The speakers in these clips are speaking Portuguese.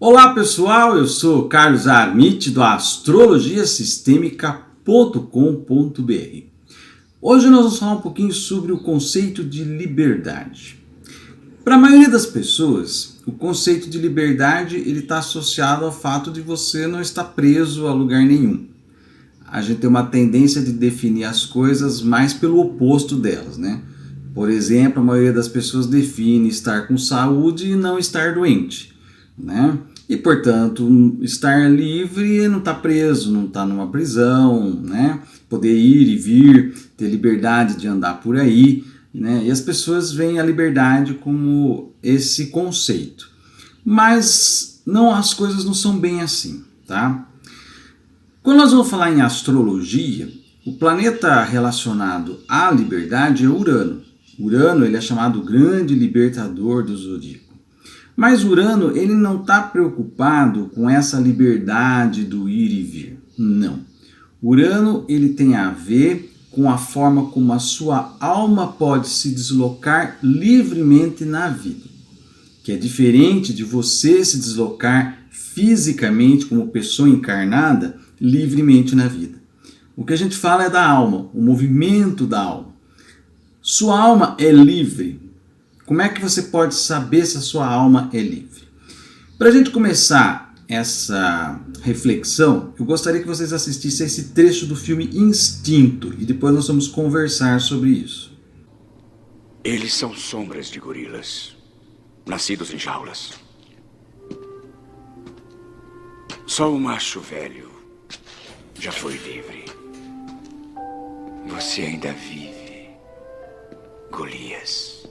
Olá pessoal, eu sou Carlos Armit do astrologiasistemica.com.br. Hoje nós vamos falar um pouquinho sobre o conceito de liberdade. Para a maioria das pessoas, o conceito de liberdade está associado ao fato de você não estar preso a lugar nenhum. A gente tem uma tendência de definir as coisas mais pelo oposto delas, né? Por exemplo, a maioria das pessoas define estar com saúde e não estar doente, né? E, portanto, estar livre não estar preso, não estar numa prisão, né? Poder ir e vir, ter liberdade de andar por aí, né? E as pessoas veem a liberdade como esse conceito. Mas as coisas não são bem assim, tá? Quando nós vamos falar em astrologia, o planeta relacionado à liberdade é Urano. Urano ele é chamado o grande libertador do zodíaco. Mas Urano ele não está preocupado com essa liberdade do ir e vir, não. Urano ele tem a ver com a forma como a sua alma pode se deslocar livremente na vida, que é diferente de você se deslocar fisicamente como pessoa encarnada livremente na vida. O que a gente fala é da alma, o movimento da alma. Sua alma é livre. Como é que você pode saber se a sua alma é livre? Para a gente começar essa reflexão, eu gostaria que vocês assistissem a esse trecho do filme Instinto e depois nós vamos conversar sobre isso. Eles são sombras de gorilas, nascidos em jaulas. Só o macho velho já foi livre. Você ainda vive, Golias.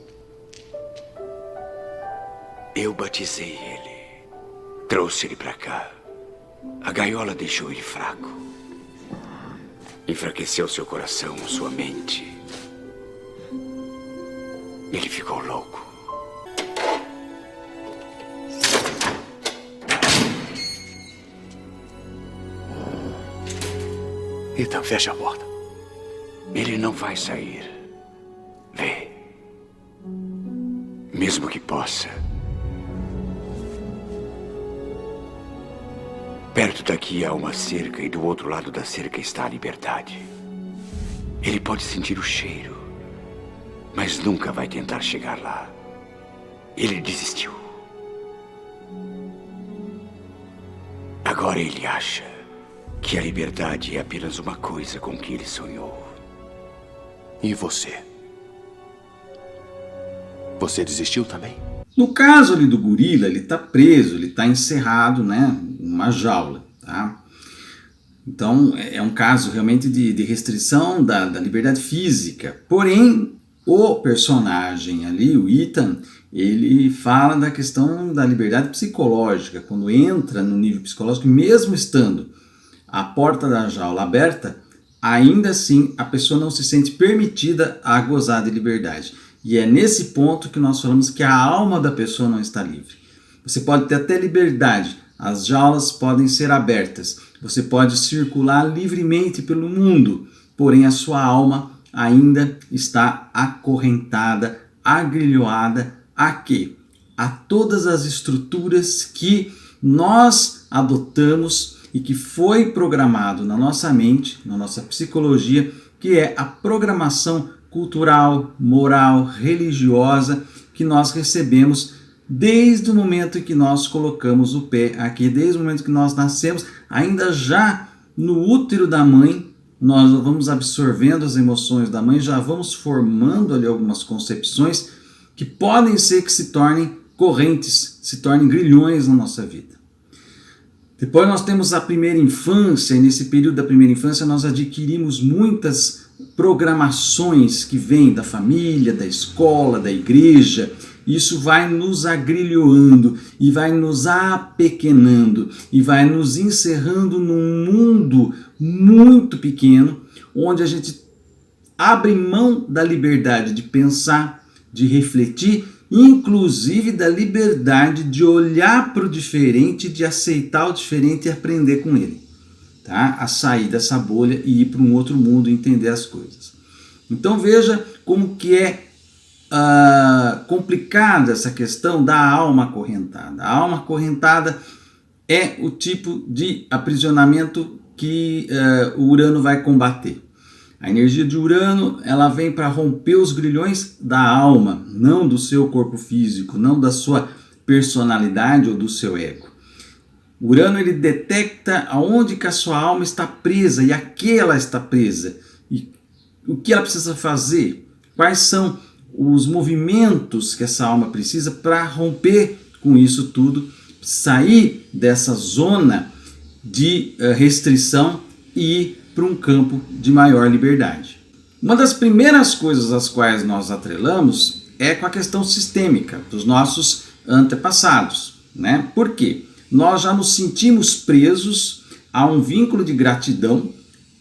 Eu batizei ele, trouxe ele pra cá. A gaiola deixou ele fraco. Enfraqueceu seu coração, sua mente. Ele ficou louco. Então fecha a porta. Ele não vai sair. Vê. Mesmo que possa. Perto daqui há uma cerca e do outro lado da cerca está a liberdade. Ele pode sentir o cheiro, mas nunca vai tentar chegar lá. Ele desistiu. Agora ele acha que a liberdade é apenas uma coisa com que ele sonhou. E você? Você desistiu também? No caso ali do gorila, ele está preso, ele está encerrado, né, numa jaula, tá? Então é um caso realmente de restrição da liberdade física. Porém, o personagem ali, o Ethan, ele fala da questão da liberdade psicológica. Quando entra no nível psicológico, mesmo estando a porta da jaula aberta, ainda assim a pessoa não se sente permitida a gozar de liberdade. E é nesse ponto que nós falamos que a alma da pessoa não está livre. Você pode ter até liberdade, as jaulas podem ser abertas, você pode circular livremente pelo mundo, porém a sua alma ainda está acorrentada, agrilhoada a quê? A todas as estruturas que nós adotamos e que foi programado na nossa mente, na nossa psicologia, que é a programação cultural, moral, religiosa que nós recebemos desde o momento em que nós colocamos o pé aqui, desde o momento que nós nascemos, ainda já no útero da mãe, nós vamos absorvendo as emoções da mãe, já vamos formando ali algumas concepções que podem ser que se tornem correntes, se tornem grilhões na nossa vida. Depois nós temos a primeira infância, e nesse período da primeira infância nós adquirimos muitas programações que vêm da família, da escola, da igreja. Isso vai nos agrilhoando e vai nos apequenando e vai nos encerrando num mundo muito pequeno, onde a gente abre mão da liberdade de pensar, de refletir, inclusive da liberdade de olhar para o diferente, de aceitar o diferente e aprender com ele. tá? A sair dessa bolha e ir para um outro mundo e entender as coisas. Então veja como que é complicada essa questão da alma acorrentada. A alma acorrentada é o tipo de aprisionamento que o Urano vai combater. A energia de Urano, ela vem para romper os grilhões da alma, não do seu corpo físico, não da sua personalidade ou do seu ego. Urano, ele detecta aonde que a sua alma está presa e a que ela está presa. E o que ela precisa fazer, quais são os movimentos que essa alma precisa para romper com isso tudo, sair dessa zona de restrição e ir para um campo de maior liberdade. Uma das primeiras coisas às quais nós atrelamos é com a questão sistêmica dos nossos antepassados, né? Por quê? Nós já nos sentimos presos a um vínculo de gratidão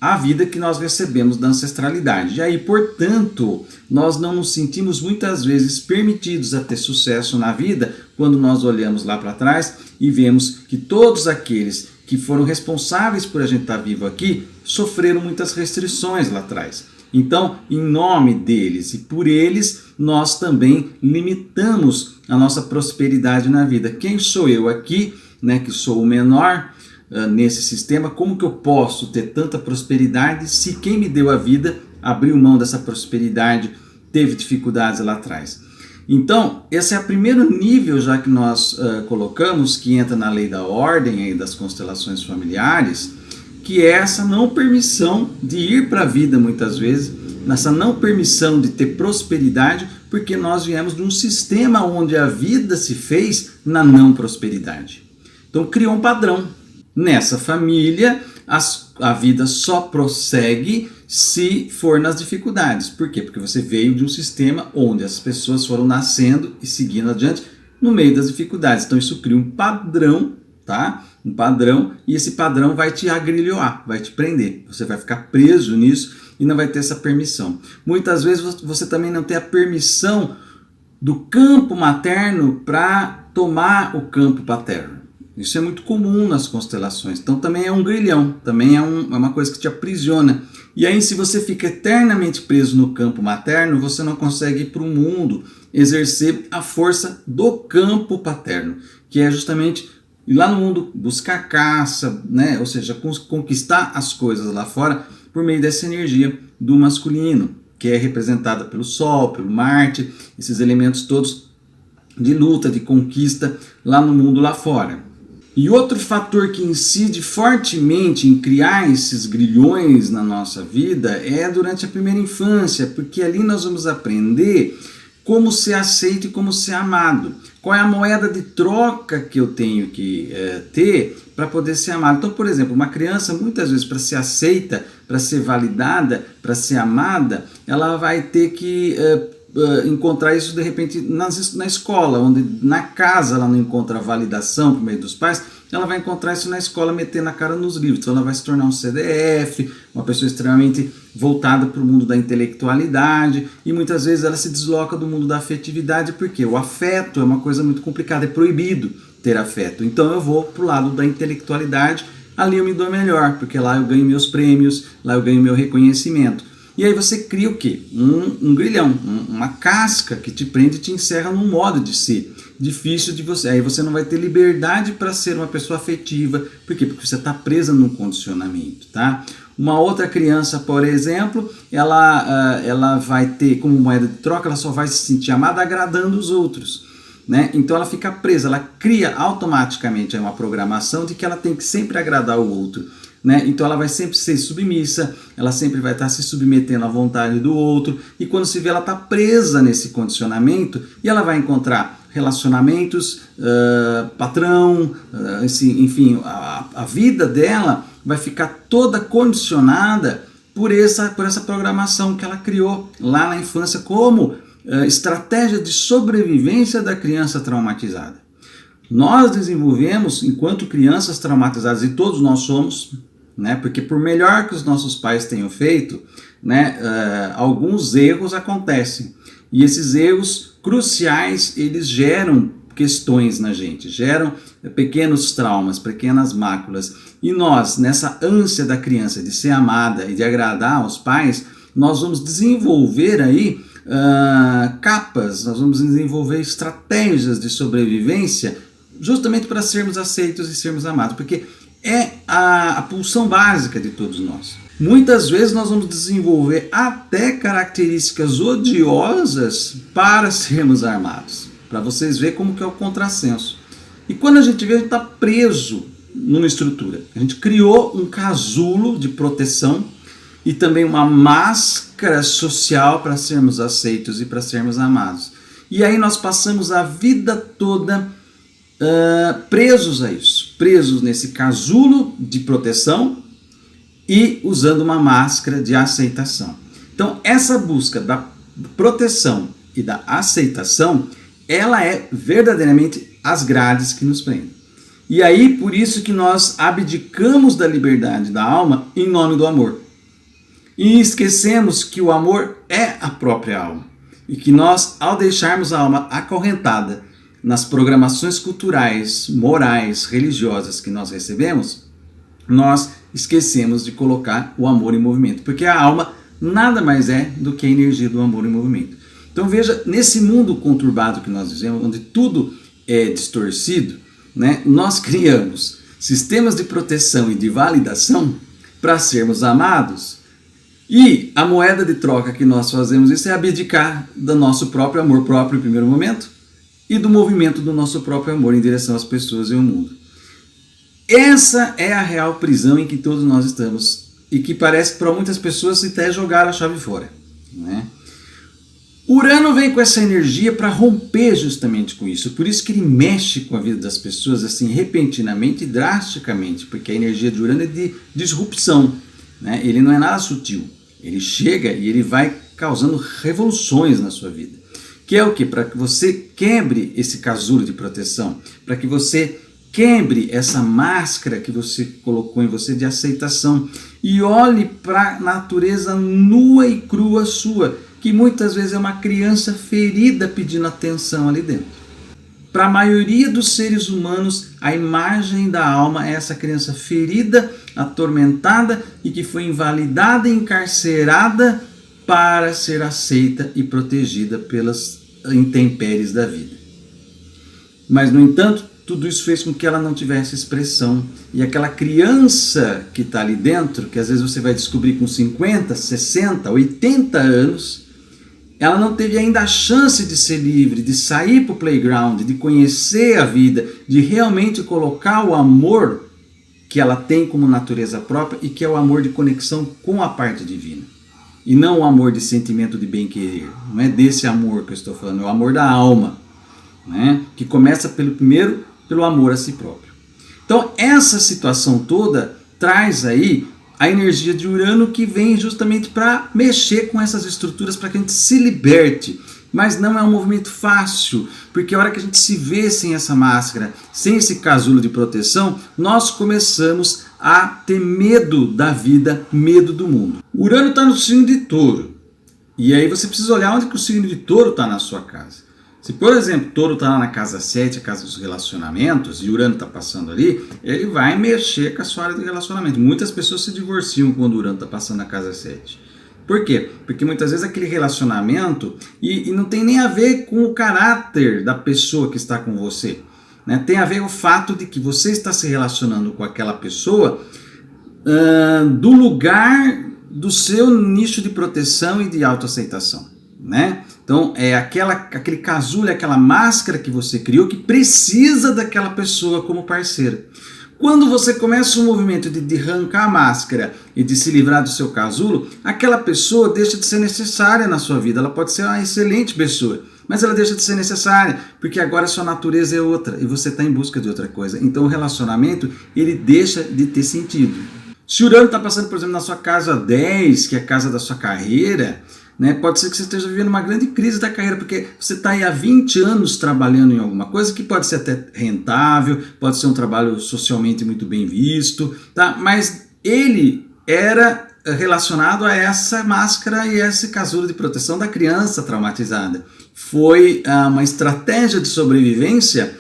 à vida que nós recebemos da ancestralidade. E aí, portanto, nós não nos sentimos muitas vezes permitidos a ter sucesso na vida quando nós olhamos lá para trás e vemos que todos aqueles que foram responsáveis por a gente estar vivo aqui sofreram muitas restrições lá atrás. Então, em nome deles e por eles, nós também limitamos a nossa prosperidade na vida. Quem sou eu aqui, né, que sou o menor nesse sistema? Como que eu posso ter tanta prosperidade se quem me deu a vida abriu mão dessa prosperidade, teve dificuldades lá atrás? Então, esse é o primeiro nível já que nós colocamos, que entra na lei da ordem aí das constelações familiares, que é essa não permissão de ir para a vida muitas vezes, nessa não permissão de ter prosperidade, porque nós viemos de um sistema onde a vida se fez na não prosperidade. Então criou um padrão. Nessa família, a vida só prossegue se for nas dificuldades. Por quê? Porque você veio de um sistema onde as pessoas foram nascendo e seguindo adiante no meio das dificuldades. Então isso cria um padrão, tá? Um padrão, e esse padrão vai te agrilhoar, vai te prender. Você vai ficar preso nisso e não vai ter essa permissão. Muitas vezes você também não tem a permissão do campo materno para tomar o campo paterno. Isso é muito comum nas constelações. Então também é um grilhão, também é uma coisa que te aprisiona. E aí, se você fica eternamente preso no campo materno, você não consegue ir para o mundo exercer a força do campo paterno, que é justamente ir lá no mundo buscar caça, né? Ou seja, conquistar as coisas lá fora por meio dessa energia do masculino, que é representada pelo Sol, pelo Marte, esses elementos todos de luta, de conquista lá no mundo lá fora. E outro fator que incide fortemente em criar esses grilhões na nossa vida é durante a primeira infância, porque ali nós vamos aprender como ser aceito e como ser amado. Qual é a moeda de troca que eu tenho que ter para poder ser amado. Então, por exemplo, uma criança, muitas vezes, para ser aceita, para ser validada, para ser amada, ela vai ter que encontrar isso de repente na escola, onde na casa ela não encontra validação por meio dos pais, ela vai encontrar isso na escola metendo a cara nos livros. Então ela vai se tornar um CDF, uma pessoa extremamente voltada para o mundo da intelectualidade, e muitas vezes ela se desloca do mundo da afetividade, porque o afeto é uma coisa muito complicada, é proibido ter afeto. Então eu vou para o lado da intelectualidade, ali eu me dou melhor, porque lá eu ganho meus prêmios, lá eu ganho meu reconhecimento. E aí você cria o quê? Um grilhão, uma casca que te prende e te encerra num modo de ser difícil de você. Aí você não vai ter liberdade para ser uma pessoa afetiva. Por quê? Porque você está presa num condicionamento, tá? Uma outra criança, por exemplo, ela vai ter como moeda de troca, ela só vai se sentir amada agradando os outros, né? Então ela fica presa, ela cria automaticamente uma programação de que ela tem que sempre agradar o outro, né? Então ela vai sempre ser submissa, ela sempre vai estar se submetendo à vontade do outro, e quando se vê ela está presa nesse condicionamento, e ela vai encontrar relacionamentos, patrão, enfim, a vida dela vai ficar toda condicionada por essa programação que ela criou lá na infância como estratégia de sobrevivência da criança traumatizada. Nós desenvolvemos, enquanto crianças traumatizadas, e todos nós somos, né, porque por melhor que os nossos pais tenham feito, né, alguns erros acontecem. E esses erros cruciais, eles geram questões na gente, geram pequenos traumas, pequenas máculas. E nós, nessa ânsia da criança de ser amada e de agradar aos pais, nós vamos desenvolver aí capas, nós vamos desenvolver estratégias de sobrevivência justamente para sermos aceitos e sermos amados, porque é a pulsão básica de todos nós. Muitas vezes nós vamos desenvolver até características odiosas para sermos amados, para vocês verem como que é o contrassenso. E quando a gente vê, a gente está preso numa estrutura. A gente criou um casulo de proteção e também uma máscara social para sermos aceitos e para sermos amados. E aí nós passamos a vida toda presos a isso, presos nesse casulo de proteção e usando uma máscara de aceitação. Então essa busca da proteção e da aceitação, ela é verdadeiramente as grades que nos prendem. E aí por isso que nós abdicamos da liberdade da alma em nome do amor. E esquecemos que o amor é a própria alma. E que nós, ao deixarmos a alma acorrentada nas programações culturais, morais, religiosas que nós recebemos, nós esquecemos de colocar o amor em movimento. Porque a alma nada mais é do que a energia do amor em movimento. Então veja, nesse mundo conturbado que nós vivemos, onde tudo é distorcido, né, nós criamos sistemas de proteção e de validação para sermos amados. E a moeda de troca que nós fazemos isso é abdicar do nosso próprio amor próprio em primeiro momento e do movimento do nosso próprio amor em direção às pessoas e ao mundo. Essa é a real prisão em que todos nós estamos e que parece que para muitas pessoas até jogar a chave fora, né? Urano vem com essa energia para romper justamente com isso, por isso que ele mexe com a vida das pessoas assim repentinamente e drasticamente, porque a energia de Urano é de disrupção, né? Ele não é nada sutil, ele chega e ele vai causando revoluções na sua vida, que é o que? Para que você quebre esse casulo de proteção, para que você quebre essa máscara que você colocou em você de aceitação e olhe para a natureza nua e crua sua, que muitas vezes é uma criança ferida pedindo atenção ali dentro. Para a maioria dos seres humanos, a imagem da alma é essa criança ferida, atormentada e que foi invalidada e encarcerada para ser aceita e protegida pelas intempéries da vida. Mas, no entanto, tudo isso fez com que ela não tivesse expressão. E aquela criança que está ali dentro, que às vezes você vai descobrir com 50, 60, 80 anos, ela não teve ainda a chance de ser livre, de sair para o playground, de conhecer a vida, de realmente colocar o amor que ela tem como natureza própria e que é o amor de conexão com a parte divina. E não o amor de sentimento de bem-querer. Não é desse amor que eu estou falando, é o amor da alma, né? Que começa pelo amor a si próprio. Então essa situação toda traz aí a energia de Urano que vem justamente para mexer com essas estruturas para que a gente se liberte. Mas não é um movimento fácil, porque a hora que a gente se vê sem essa máscara, sem esse casulo de proteção, nós começamos a ter medo da vida, medo do mundo. Urano está no signo de Touro. E aí você precisa olhar onde que o signo de Touro está na sua casa. Se, por exemplo, Touro está na casa 7, a casa dos relacionamentos, e Urano está passando ali, ele vai mexer com a sua área de relacionamento. Muitas pessoas se divorciam quando Urano está passando na casa 7. Por quê? Porque muitas vezes aquele relacionamento, e não tem nem a ver com o caráter da pessoa que está com você, né? Tem a ver com o fato de que você está se relacionando com aquela pessoa do lugar do seu nicho de proteção e de autoaceitação, né? Então é aquele casulo, aquela máscara que você criou que precisa daquela pessoa como parceira. Quando você começa um movimento de arrancar a máscara e de se livrar do seu casulo, aquela pessoa deixa de ser necessária na sua vida. Ela pode ser uma excelente pessoa, mas ela deixa de ser necessária, porque agora a sua natureza é outra e você está em busca de outra coisa. Então o relacionamento, ele deixa de ter sentido. Se o Urano está passando, por exemplo, na sua casa 10, que é a casa da sua carreira, né, pode ser que você esteja vivendo uma grande crise da carreira, porque você está aí há 20 anos trabalhando em alguma coisa que pode ser até rentável, pode ser um trabalho socialmente muito bem visto, tá? Mas ele era relacionado a essa máscara e esse casulo de proteção da criança traumatizada. Foi uma estratégia de sobrevivência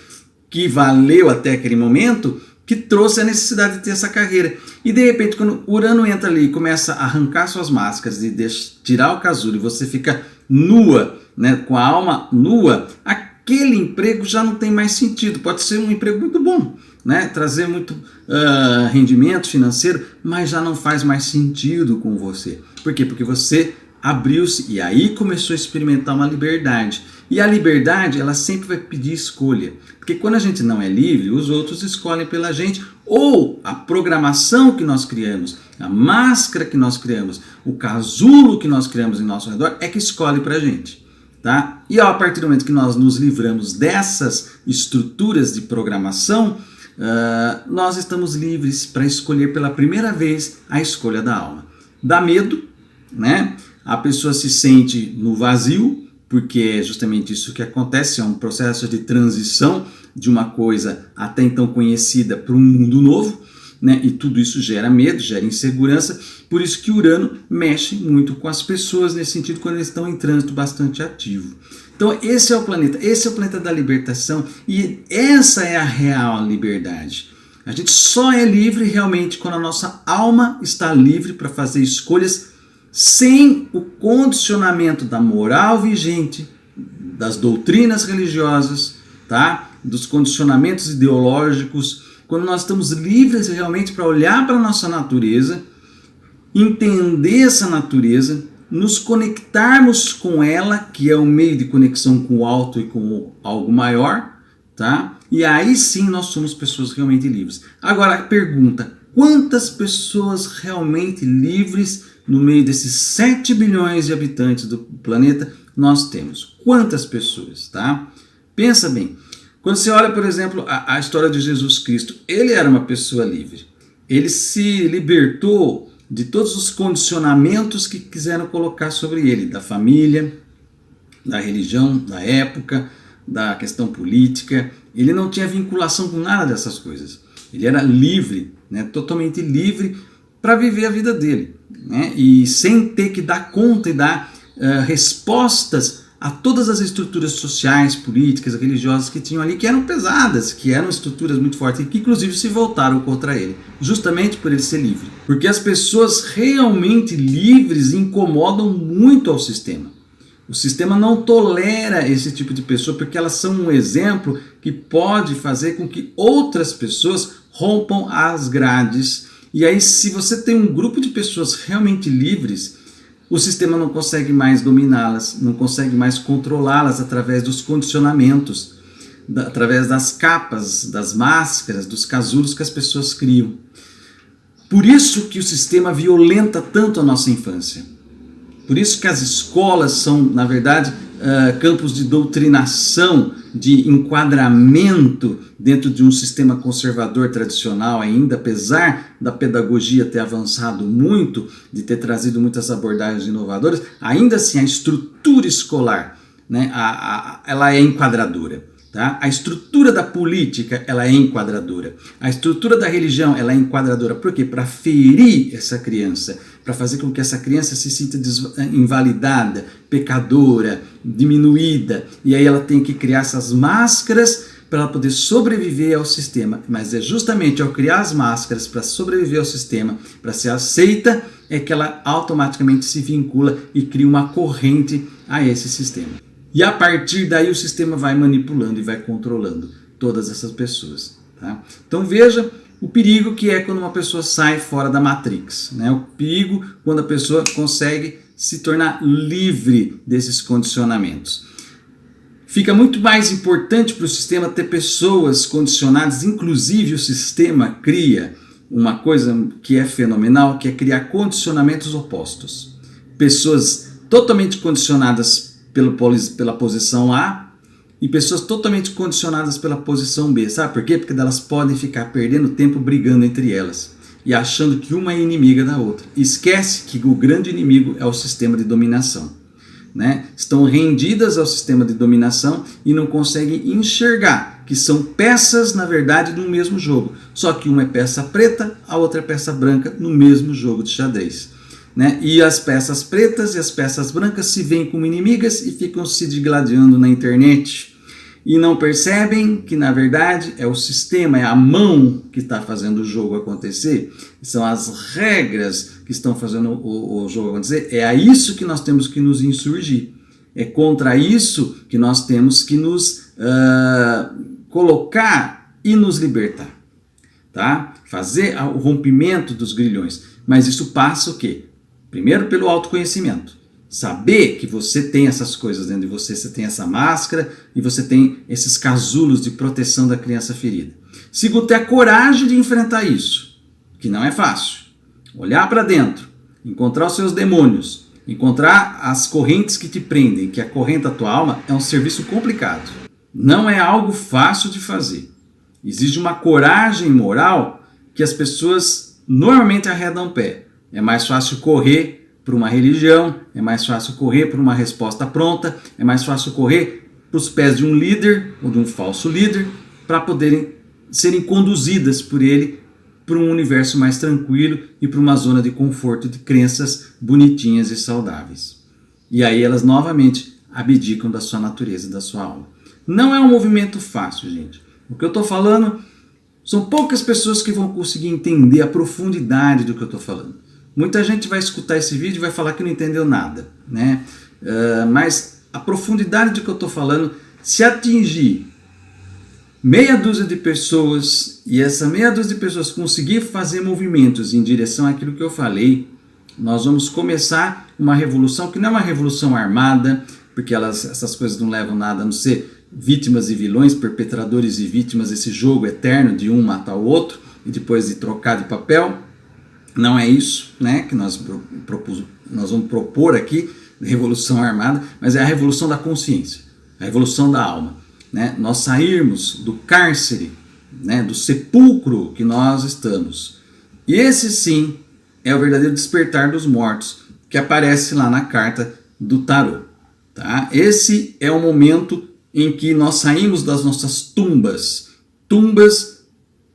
que valeu até aquele momento, que trouxe a necessidade de ter essa carreira. E de repente, quando o Urano entra ali e começa a arrancar suas máscaras e tirar o casulo, e você fica nua, né, com a alma nua, aquele emprego já não tem mais sentido. Pode ser um emprego muito bom, né, trazer muito rendimento financeiro, mas já não faz mais sentido com você. Por quê? Porque você abriu-se e aí começou a experimentar uma liberdade. E a liberdade, ela sempre vai pedir escolha. Porque quando a gente não é livre, os outros escolhem pela gente, ou a programação que nós criamos, a máscara que nós criamos, o casulo que nós criamos em nosso redor é que escolhe pra gente. Tá? E a partir do momento que nós nos livramos dessas estruturas de programação, nós estamos livres para escolher pela primeira vez a escolha da alma. Dá medo, né? A pessoa se sente no vazio, porque é justamente isso que acontece, é um processo de transição de uma coisa até então conhecida para um mundo novo, né? E tudo isso gera medo, gera insegurança, por isso que Urano mexe muito com as pessoas nesse sentido quando eles estão em trânsito bastante ativo. Então esse é o planeta da libertação e essa é a real liberdade. A gente só é livre realmente quando a nossa alma está livre para fazer escolhas sem o condicionamento da moral vigente, das doutrinas religiosas, tá? Dos condicionamentos ideológicos, quando nós estamos livres realmente para olhar para a nossa natureza, entender essa natureza, nos conectarmos com ela, que é o meio de conexão com o alto e com algo maior, tá? E aí sim nós somos pessoas realmente livres. Agora a pergunta, quantas pessoas realmente livres no meio desses 7 bilhões de habitantes do planeta nós temos? Quantas pessoas, tá? Pensa bem. Quando você olha, por exemplo, a história de Jesus Cristo, ele era uma pessoa livre. Ele se libertou de todos os condicionamentos que quiseram colocar sobre ele, da família, da religião, da época, da questão política. Ele não tinha vinculação com nada dessas coisas. Ele era livre, né, totalmente livre para viver a vida dele, né, e sem ter que dar conta e dar respostas a todas as estruturas sociais, políticas, religiosas que tinham ali, que eram pesadas, que eram estruturas muito fortes e que inclusive se voltaram contra ele, justamente por ele ser livre. Porque as pessoas realmente livres incomodam muito ao sistema. O sistema não tolera esse tipo de pessoa porque elas são um exemplo que pode fazer com que outras pessoas rompam as grades. E aí, se você tem um grupo de pessoas realmente livres, o sistema não consegue mais dominá-las, não consegue mais controlá-las através dos condicionamentos, através das capas, das máscaras, dos casulos que as pessoas criam. Por isso que o sistema violenta tanto a nossa infância. Por isso que as escolas são, na verdade, campos de doutrinação, de enquadramento dentro de um sistema conservador tradicional ainda, apesar da pedagogia ter avançado muito, de ter trazido muitas abordagens inovadoras, ainda assim a estrutura escolar, né, ela é enquadradora. Tá? A estrutura da política ela é enquadradora. A estrutura da religião ela é enquadradora. Por quê? Para ferir essa criança, para fazer com que essa criança se sinta invalidada, pecadora, diminuída. E aí ela tem que criar essas máscaras para ela poder sobreviver ao sistema. Mas é justamente ao criar as máscaras para sobreviver ao sistema, para ser aceita, é que ela automaticamente se vincula e cria uma corrente a esse sistema. E a partir daí o sistema vai manipulando e vai controlando todas essas pessoas. Tá? Então veja o perigo que é quando uma pessoa sai fora da Matrix. Né? O perigo quando a pessoa consegue se tornar livre desses condicionamentos. Fica muito mais importante para o sistema ter pessoas condicionadas, inclusive o sistema cria uma coisa que é fenomenal, que é criar condicionamentos opostos. Pessoas totalmente condicionadas pela posição A e pessoas totalmente condicionadas pela posição B. Sabe por quê? Porque elas podem ficar perdendo tempo brigando entre elas e achando que uma é inimiga da outra. Esquece que o grande inimigo é o sistema de dominação. Né? Estão rendidas ao sistema de dominação e não conseguem enxergar que são peças, na verdade, no mesmo jogo. Só que uma é peça preta, a outra é peça branca no mesmo jogo de xadrez. né? E as peças pretas e as peças brancas se veem como inimigas e ficam se digladiando na internet. E não percebem que, na verdade, é o sistema, é a mão que está fazendo o jogo acontecer. São as regras que estão fazendo o jogo acontecer. É a isso que nós temos que nos insurgir. É contra isso que nós temos que nos colocar e nos libertar. Tá? Fazer o rompimento dos grilhões. Mas isso passa o quê? Primeiro pelo autoconhecimento. Saber que você tem essas coisas dentro de você, você tem essa máscara e você tem esses casulos de proteção da criança ferida. Segundo, ter a coragem de enfrentar isso, que não é fácil. Olhar para dentro, encontrar os seus demônios, encontrar as correntes que te prendem, que acorrenta a tua alma, é um serviço complicado. Não é algo fácil de fazer. Exige uma coragem moral que as pessoas normalmente arredam o pé. É mais fácil correr para uma religião, é mais fácil correr para uma resposta pronta, é mais fácil correr para os pés de um líder ou de um falso líder para poderem serem conduzidas por ele para um universo mais tranquilo e para uma zona de conforto de crenças bonitinhas e saudáveis. E aí elas novamente abdicam da sua natureza, da sua alma. Não é um movimento fácil, gente. O que eu estou falando, são poucas pessoas que vão conseguir entender a profundidade do que eu estou falando. Muita gente vai escutar esse vídeo e vai falar que não entendeu nada, né? Mas a profundidade do que eu estou falando, se atingir meia dúzia de pessoas e essa meia dúzia de pessoas conseguir fazer movimentos em direção àquilo que eu falei, nós vamos começar uma revolução que não é uma revolução armada, porque essas coisas não levam nada a não ser vítimas e vilões, perpetradores e vítimas, esse jogo eterno de um matar o outro e depois de trocar de papel. Não é isso, né, que nós vamos propor aqui, revolução armada, mas é a revolução da consciência, a revolução da alma. Né? Nós sairmos do cárcere, né, do sepulcro que nós estamos. E esse sim é o verdadeiro despertar dos mortos, que aparece lá na carta do tarô. Tá? Esse é o momento em que nós saímos das nossas tumbas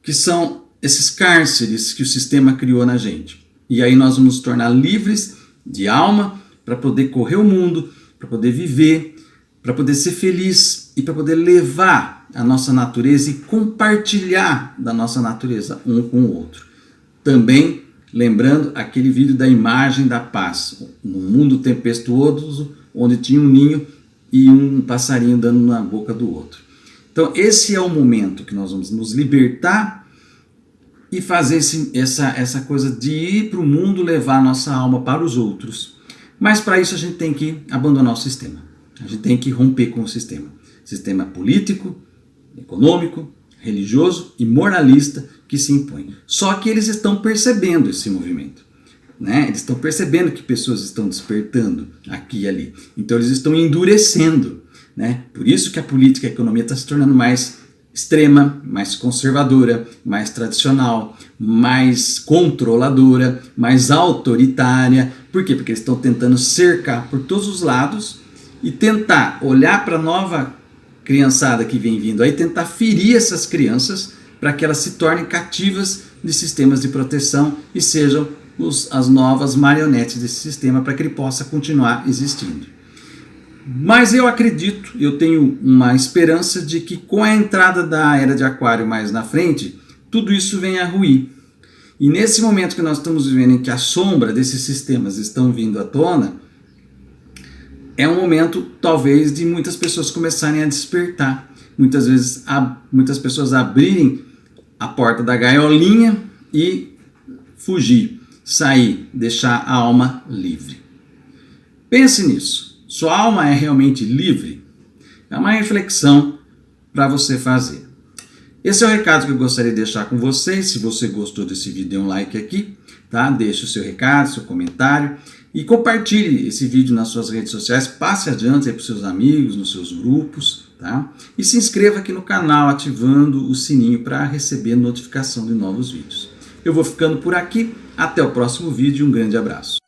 que são esses cárceres que o sistema criou na gente. E aí nós vamos nos tornar livres de alma para poder correr o mundo, para poder viver, para poder ser feliz e para poder levar a nossa natureza e compartilhar da nossa natureza um com o outro. Também lembrando aquele vídeo da imagem da paz, no mundo tempestuoso, onde tinha um ninho e um passarinho dando na boca do outro. Então esse é o momento que nós vamos nos libertar e fazer essa coisa de ir para o mundo, levar a nossa alma para os outros. Mas para isso a gente tem que abandonar o sistema. A gente tem que romper com o sistema. Sistema político, econômico, religioso e moralista que se impõe. Só que eles estão percebendo esse movimento. Né? Eles estão percebendo que pessoas estão despertando aqui e ali. Então eles estão endurecendo. Né? Por isso que a política e a economia está se tornando mais extrema, mais conservadora, mais tradicional, mais controladora, mais autoritária. Por quê? Porque eles estão tentando cercar por todos os lados e tentar olhar para a nova criançada que vem vindo aí, tentar ferir essas crianças para que elas se tornem cativas de sistemas de proteção e sejam as novas marionetes desse sistema para que ele possa continuar existindo. Mas eu acredito, eu tenho uma esperança de que com a entrada da Era de Aquário mais na frente, tudo isso venha a ruir. E nesse momento que nós estamos vivendo em que a sombra desses sistemas estão vindo à tona, é um momento talvez de muitas pessoas começarem a despertar. Muitas vezes muitas pessoas abrirem a porta da gaiolinha e fugir, sair, deixar a alma livre. Pense nisso. Sua alma é realmente livre? É uma reflexão para você fazer. Esse é o recado que eu gostaria de deixar com vocês. Se você gostou desse vídeo, dê um like aqui, tá? Deixe o seu recado, seu comentário e compartilhe esse vídeo nas suas redes sociais. Passe adiante para os seus amigos, nos seus grupos, tá? E se inscreva aqui no canal ativando o sininho para receber notificação de novos vídeos. Eu vou ficando por aqui. Até o próximo vídeo. Um grande abraço.